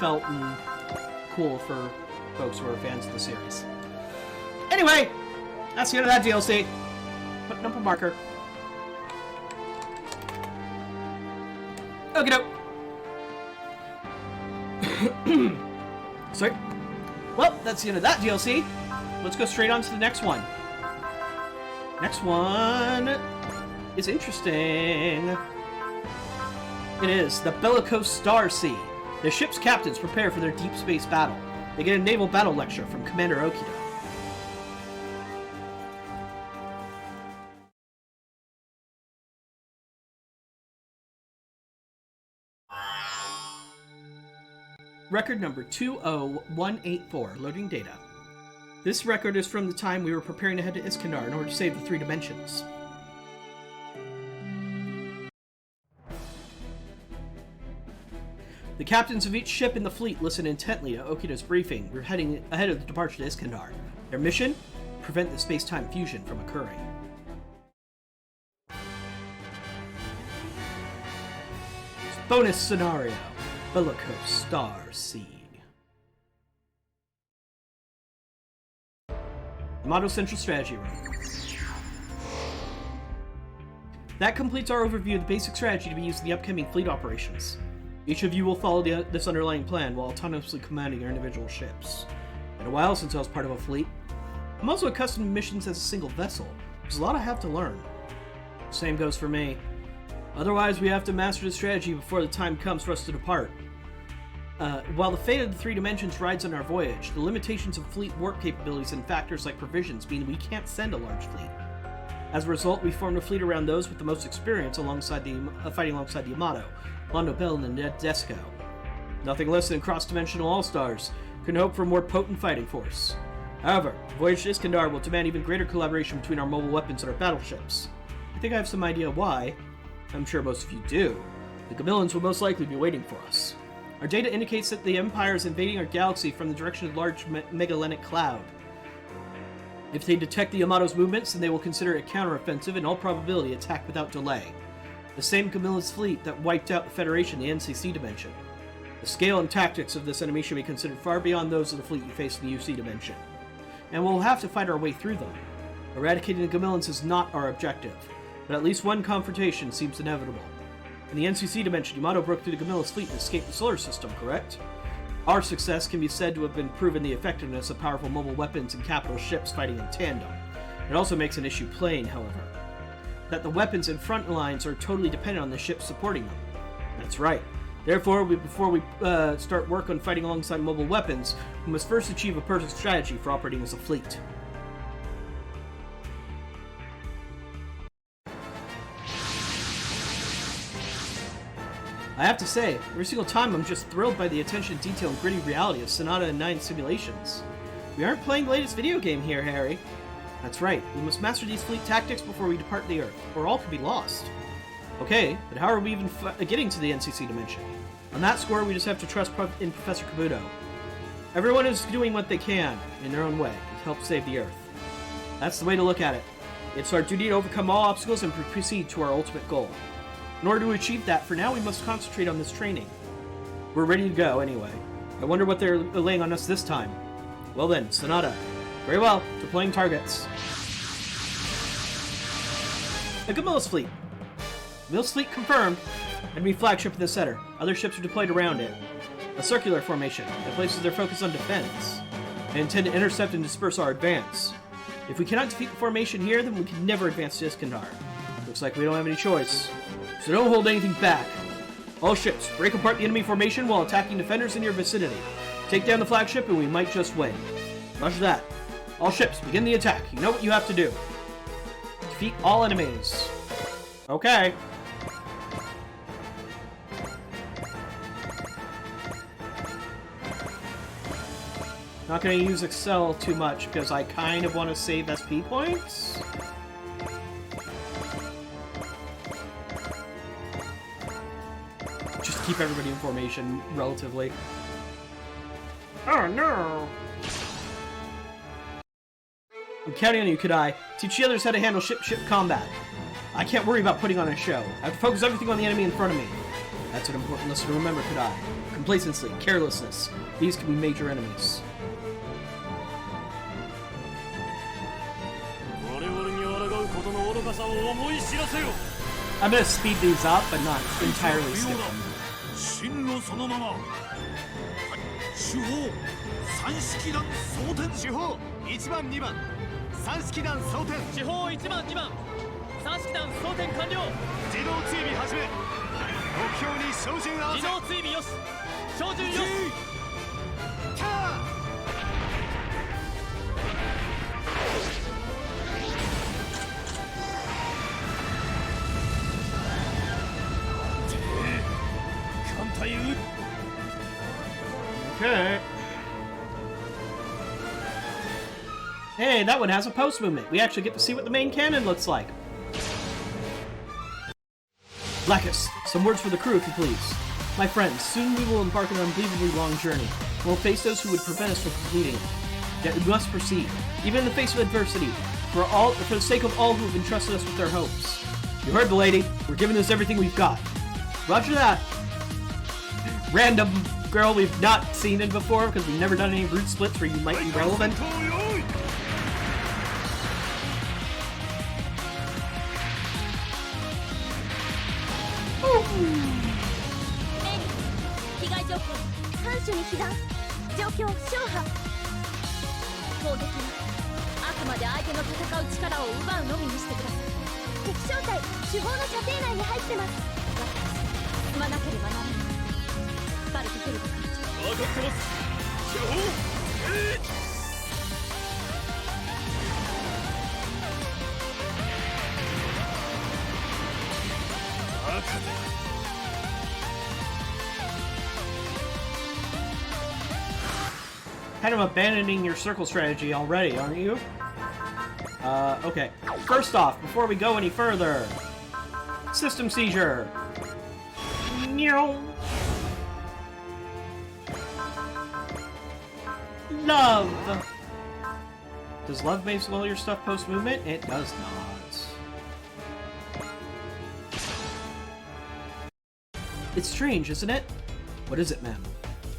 heartfelt and cool for folks who are fans of the series. Anyway, that's the end of that DLC. Putting up a marker. Okie doke. Sorry. Well, that's the end of that DLC. Let's go straight on to the next one. Next one is interesting. It is the Bellicose Star Sea. The ship's captains prepare for their deep space battle. They get a naval battle lecture from Commander Okita. Record number 20184, loading data. This record is from the time we were preparing to head to Iskandar in order to save the 3 dimensions. The captains of each ship in the fleet listen intently to Okita's briefing. We're heading ahead of the departure to Iskandar. Their mission? Prevent the space-time fusion from occurring. Bonus scenario. Bellicose Star Sea. Yamato Central Strategy Room. That completes our overview of the basic strategy to be used in the upcoming fleet operations. Each of you will follow this underlying plan while autonomously commanding your individual ships. Been a while since I was part of a fleet. I'm also accustomed to missions as a single vessel. There's a lot I have to learn. Same goes for me. Otherwise, we have to master the strategy before the time comes for us to depart. While the fate of the 3 dimensions rides on our voyage, the limitations of fleet warp capabilities and factors like provisions mean we can't send a large fleet. As a result, we formed a fleet around those with the most experience fighting alongside the Yamato, Londo Bell and Desco. Nothing less than cross-dimensional all-stars. Couldn't hope for a more potent fighting force. However, the voyage to Iskandar will demand even greater collaboration between our mobile weapons and our battleships. I think I have some idea why. I'm sure most of you do. The Gamillans will most likely be waiting for us. Our data indicates that the Empire is invading our galaxy from the direction of a large megalenic cloud. If they detect the Yamato's movements, then they will consider it counteroffensive and in all probability attack without delay. The same Gamillan's fleet that wiped out the Federation in the NCC dimension. The scale and tactics of this enemy should be considered far beyond those of the fleet you face in the UC dimension. And we'll have to fight our way through them. Eradicating the Gamillans is not our objective, but at least one confrontation seems inevitable. In the NCC dimension, Yamato broke through the Gamilla's fleet and escaped the solar system, correct? Our success can be said to have been proven the effectiveness of powerful mobile weapons and capital ships fighting in tandem. It also makes an issue plain, however, that the weapons and front lines are totally dependent on the ships supporting them. That's right. Therefore, before we start work on fighting alongside mobile weapons, we must first achieve a perfect strategy for operating as a fleet. I have to say, every single time I'm just thrilled by the attention to detail and gritty reality of Sonata and 9 simulations. We aren't playing the latest video game here, Harry. That's right, we must master these fleet tactics before we depart the Earth, or all could be lost. Okay, but how are we even getting to the NCC dimension? On that score, we just have to trust in Professor Kabuto. Everyone is doing what they can, in their own way, to help save the Earth. That's the way to look at it. It's our duty to overcome all obstacles and proceed to our ultimate goal. In order to achieve that, for now we must concentrate on this training. We're ready to go, anyway. I wonder what they're laying on us this time. Well then, Sonata. Very well, deploying targets. The Gamilla's fleet. Gamilla's fleet confirmed. Enemy flagship in the center. Other ships are deployed around it. A circular formation that places their focus on defense. They intend to intercept and disperse our advance. If we cannot defeat the formation here, then we can never advance to Iskandar. Looks like we don't have any choice. So don't hold anything back. All ships, break apart the enemy formation while attacking defenders in your vicinity. Take down the flagship and we might just win. Roger that. All ships, begin the attack. You know what you have to do. Defeat all enemies. Okay. Not going to use Excel too much because I kind of want to save SP points. Just to keep everybody in formation, relatively. Oh no! I'm counting on you, Kadai. Teach the others how to handle ship-ship combat. I can't worry about putting on a show. I have to focus everything on the enemy in front of me. That's an important lesson to remember, Kadai. Complacency, carelessness, these can be major enemies. I'm gonna speed these up, but not entirely skip them. 1番2番3式団装填地方1番2番3式団装填完了自動追尾始め目標に照準合わせ自動追尾よし照準よしキャー艦隊撃 Okay. Hey, that one has a post movement. We actually get to see what the main cannon looks like. Bellicose, some words for the crew, if you please. My friends, soon we will embark on an unbelievably long journey. We'll face those who would prevent us from completing it. Yet we must proceed, even in the face of adversity, for the sake of all who have entrusted us with their hopes. You heard the lady. We're giving this everything we've got. Roger that. Random girl we've not seen in before because we've never done any route splits where you might be relevant. Kind of abandoning your circle strategy already, aren't you? Okay. First off, before we go any further, system seizure. Love. Does love make all your stuff post movement? It does not. It's strange, isn't it? What is it, ma'am?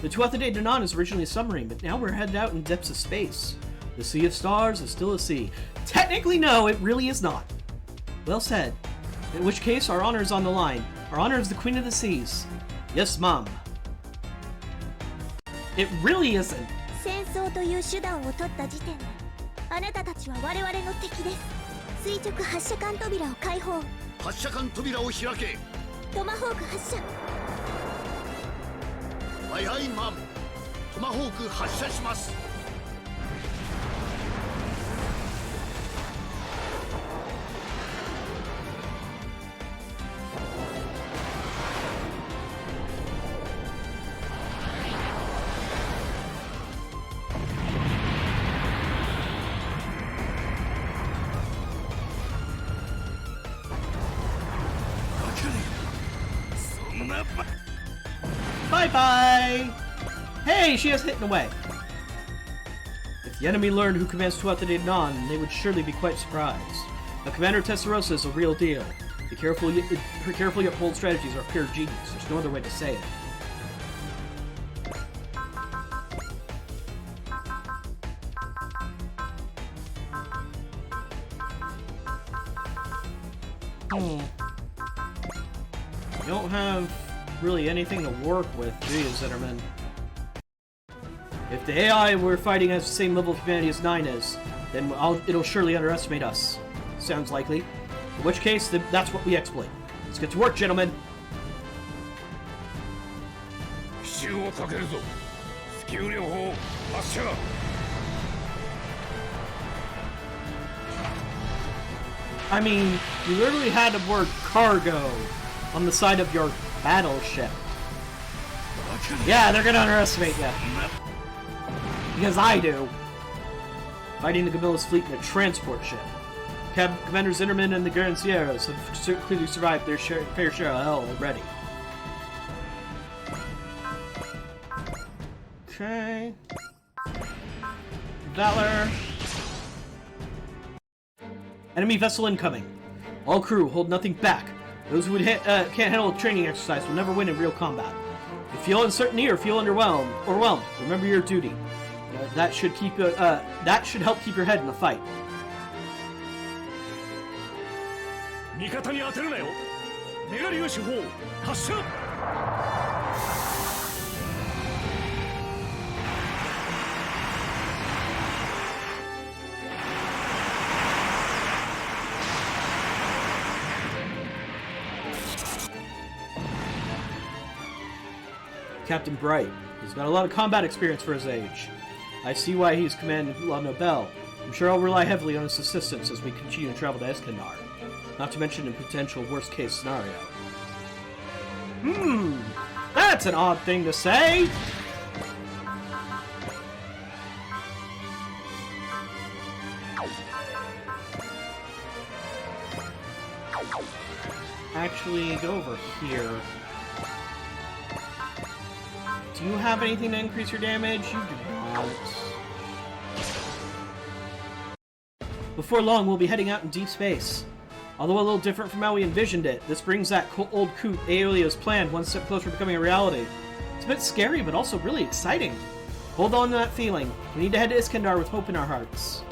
The Tuatha De Danann is originally a submarine, but now we're headed out in depths of space. The Sea of Stars is still a sea. Technically, no, it really is not. Well said. In which case, our honor is on the line. Our honor is the Queen of the Seas. Yes, Mom. It really isn't. 戦争という手段を取った時点で、あなたたちは我々の敵です。垂直発射管扉を開放。発射管扉を開け。トマホーク発射。はいはいマン。トマホーク発射します。Bye-bye! Hey, she has hidden away. If the enemy learned who commands Tuatha De Danann, they would surely be quite surprised. Now, Commander Testarossa is a real deal. Her carefully uphold strategies are pure genius. There's no other way to say it. You don't have really anything to work with, do you, Zitterman? If the AI we're fighting has the same level of humanity as 9 is, then it'll surely underestimate us. Sounds likely. In which case, that's what we exploit. Let's get to work, gentlemen! I mean, you literally had the word cargo on the side of your battleship. Yeah, they're gonna underestimate you. Because I do. Fighting the Gamilla's fleet in a transport ship. Commander Zinnerman and the Garancieros have clearly survived their fair share of hell already. Okay. Valor. Enemy vessel incoming. All crew, hold nothing back. Those who can't handle a training exercise will never win in real combat. If you feel uncertainty or feel overwhelmed, remember your duty. That should help keep your head in the fight. 味方に当てるなよ。メガ粒子砲発射。Captain Bright. He's got a lot of combat experience for his age. I see why he's commanding La Nobel. I'm sure I'll rely heavily on his assistance as we continue to travel to Eskandar. Not to mention a potential worst-case scenario. That's an odd thing to say! Actually, go over here. Do you have anything to increase your damage? You do not. Before long, we'll be heading out in deep space. Although a little different from how we envisioned it, this brings that old coot Aelia's plan one step closer to becoming a reality. It's a bit scary, but also really exciting. Hold on to that feeling. We need to head to Iskandar with hope in our hearts.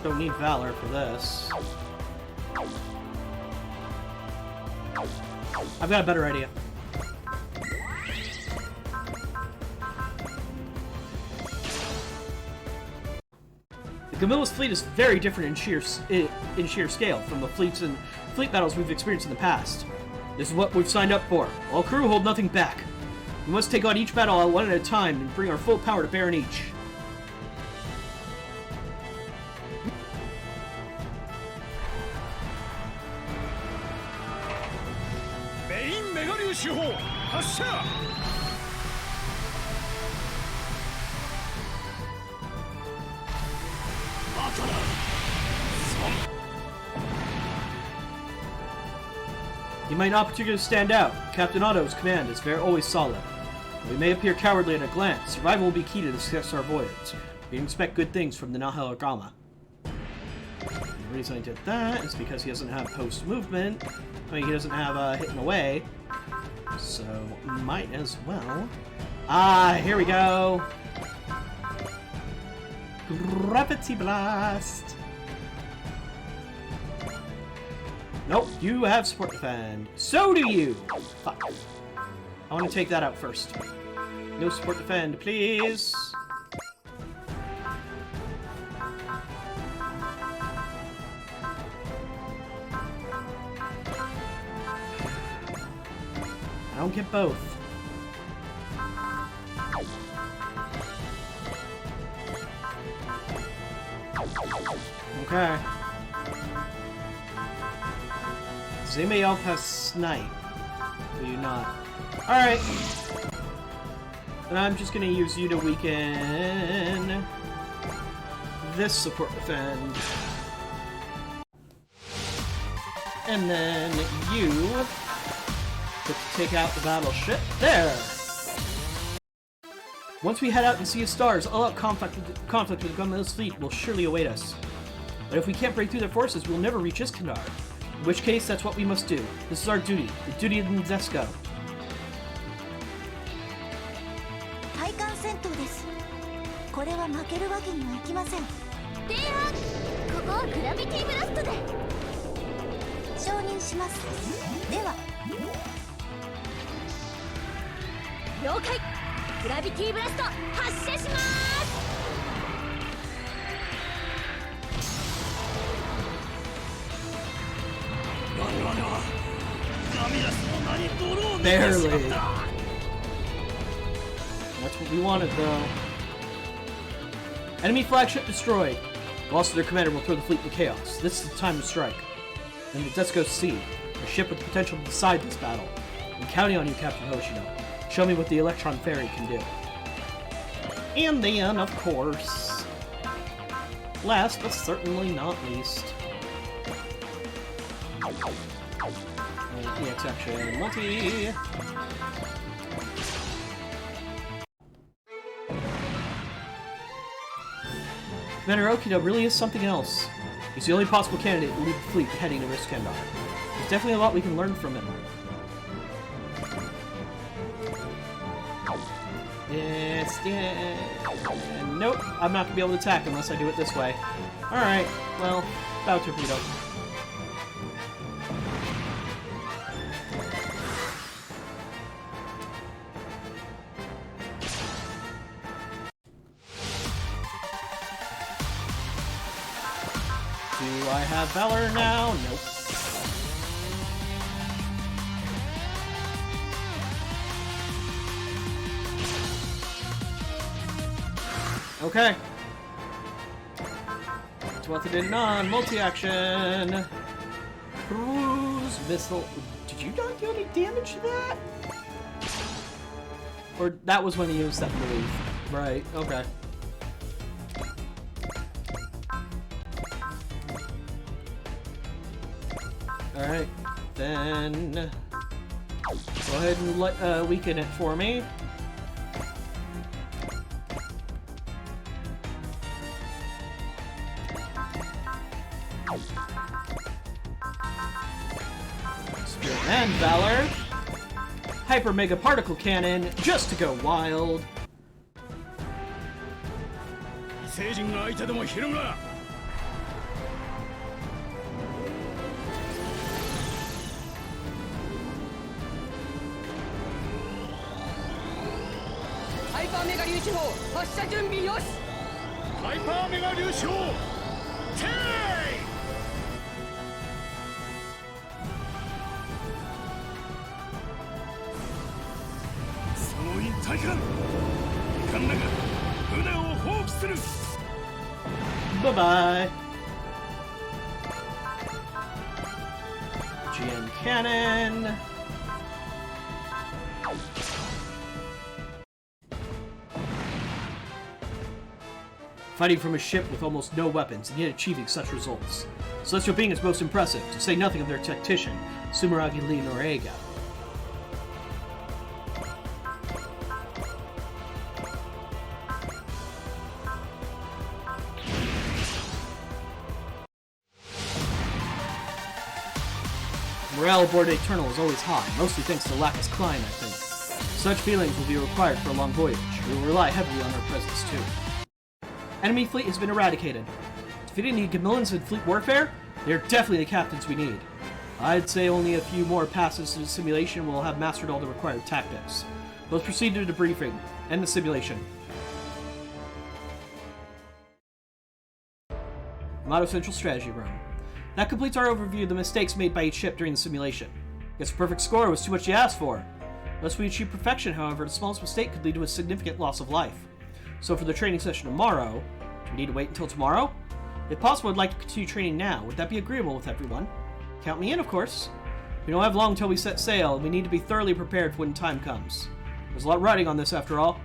Don't need Valor for this. I've got a better idea. The Gamilla's fleet is very different in sheer scale from the fleet battles we've experienced in the past. This is what we've signed up for. All crew hold nothing back. We must take on each battle one at a time and bring our full power to bear in each. He might not particularly stand out. Captain Otto's command is always solid. We may appear cowardly at a glance. Survival will be key to the success of our voyage. We can expect good things from the Nahel Agama. The reason I did that is because he doesn't have post movement. I mean, he doesn't have hitting away. So, might as well. Ah, here we go. Gravity Blast. Nope, you have support defend. So do you! Fuck. I want to take that out first. No support defend, please. I don't get both. Okay. Does anybody else have snipe? Do you not? Alright. And I'm just gonna use you to weaken this support defend. And then you to take out the battleship. There! Once we head out and see the stars, all-out conflict with the Gamilla's fleet will surely await us. But if we can't break through their forces, we'll never reach Iskandar. In which case, that's what we must do. This is our duty. The duty of the Nadesco. 対艦戦闘です。これは負けるわけにはいきません。提案。ここはグラビティブラストで。承認します。では。了解。グラビティブラスト発射します。 Barely. That's what we wanted, though. Enemy flagship destroyed. Lost their commander will throw the fleet into chaos. This is the time to strike. Then the Nadesco Sea, a ship with the potential to decide this battle. I'm counting on you, Captain Hoshino. Show me what the Electron Ferry can do. And then, of course... last, but certainly not least. EX action, multi. Commander Okida really is something else. He's the only possible candidate to lead the fleet heading to Riskendar. There's definitely a lot we can learn from him. Nope, I'm not gonna be able to attack unless I do it this way. Alright, well, Bow Torpedo. Do I have Valor now? Nope. Okay. That's what they did on multi-action. Cruise missile. Did you not deal any damage to that? Or that was when he used that move. Right, okay. Alright, then go ahead and weaken it for me. Spirit and Valor. Hyper Mega Particle Cannon, just to go wild. Hyper Mega 粒子砲発射準備よし。ハイパーメガ粒子砲テイ。その引退艦遺憾だが船を放棄する。Bye bye. GN Cannon. Fighting from a ship with almost no weapons and yet achieving such results. Celestial Being is most impressive, to say nothing of their tactician, Sumeragi Lee Noriega. Morale aboard Eternal is always high, mostly thanks to Lacus Klein, I think. Such feelings will be required for a long voyage. We will rely heavily on our presence, too. Enemy fleet has been eradicated. Defeating the Gamillans in fleet warfare? They're definitely the captains we need. I'd say only a few more passes to the simulation will have mastered all the required tactics. Let's proceed to the debriefing. End the simulation. Motto Central Strategy Room. That completes our overview of the mistakes made by each ship during the simulation. Guess a perfect score was too much to ask for. Unless we achieve perfection, however, the smallest mistake could lead to a significant loss of life. So for the training session tomorrow, do we need to wait until tomorrow? If possible, I'd like to continue training now. Would that be agreeable with everyone? Count me in, of course. We don't have long until we set sail, and we need to be thoroughly prepared when time comes. There's a lot riding on this, after all.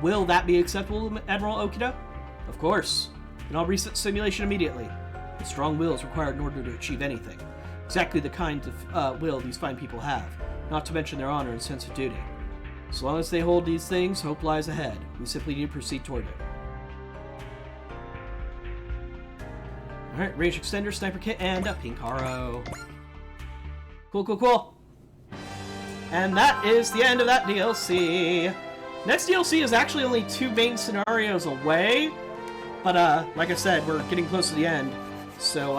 Will that be acceptable, Admiral Okida? Of course. Then I'll reset simulation immediately. A strong will is required in order to achieve anything. Exactly the kind of will these fine people have, not to mention their honor and sense of duty. As long as they hold these things, hope lies ahead. We simply need to proceed toward it. Alright, range extender, sniper kit, and a pink arrow. Cool, cool, cool. And that is the end of that DLC. Next DLC is actually only 2 main scenarios away. But, like I said, we're getting close to the end. So,